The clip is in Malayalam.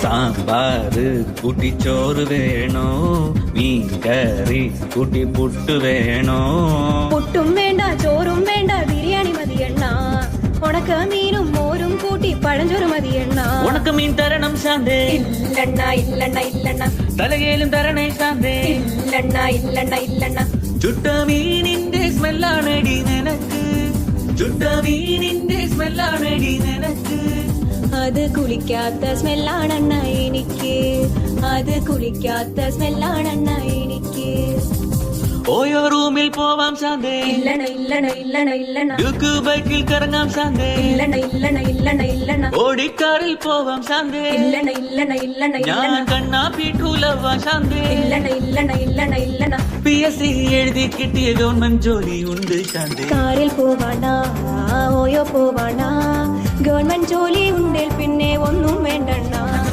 സാമ്പാറ് കൂട്ടി ചോറ് വേണോ മീൻ കറി കൂട്ടി പുട്ട് വേണോ പുട്ടും വേണ്ട ചോറും വേണ്ട ബിരിയാണി മതിയെണ്ണ ഉണക്ക മീനും മോരും കൂട്ടി പഴഞ്ചോറ് മതിയെണ്ണ ഉണക്ക മീൻ തരണം ശാന്തേ ഇല്ലണ്ണ ഇല്ലണ്ണ ഇല്ലണ്ണ തലകേലും തരണേ ശാന്തേ ഇല്ലണ്ണ ഇല്ലണ്ണ ഇല്ലണ്ണ ചുട്ട മീനിന്റെ സ്മെല്ലാണടി നിനക്ക് ചുട്ട മീനിന്റെ സ്മെല്ലാണടി നിനക്ക് അത് കുളിക്കാത്ത സ്മെല്ലാണെണ്ണ എനിക്ക് അത് കുളിക്കാത്ത സ്മെല്ലാണെണ്ണ എനിക്ക് ഓയോ റൂമിൽ പോവാം ശാന്തേ ഇല്ലണ ഇല്ലണ ഇല്ലണ ഇല്ലണ ഡ്യൂക്ക് ബൈക്കിൽ കറങ്ങാം ശാന്തേ ഇല്ലണ ഇല്ലണ ഇല്ലണ ഇല്ലണ ഓടിക്കാറിൽ പോവാം ശാന്തേ ഇല്ലണ ഇല്ലണ ഇല്ലണ ഞാൻ ഇല്ലണ കണ്ണാ പീഠൂലവാ ശാന്തേ ഇല്ലണ ഇല്ലണ ഇല്ലണ ഇല്ലണ PSC എഴുതി കിട്ടിയ ഗവൺമെന്റ് ജോലി ഉണ്ട് ശാന്തേ കാറിൽ പോവാണ ഓയോ പോവാണ ഗവൺമെന്റ് ജോലി ഉണ്ടേൽ പിന്നെ ഒന്നും വേണ്ടണ്ണ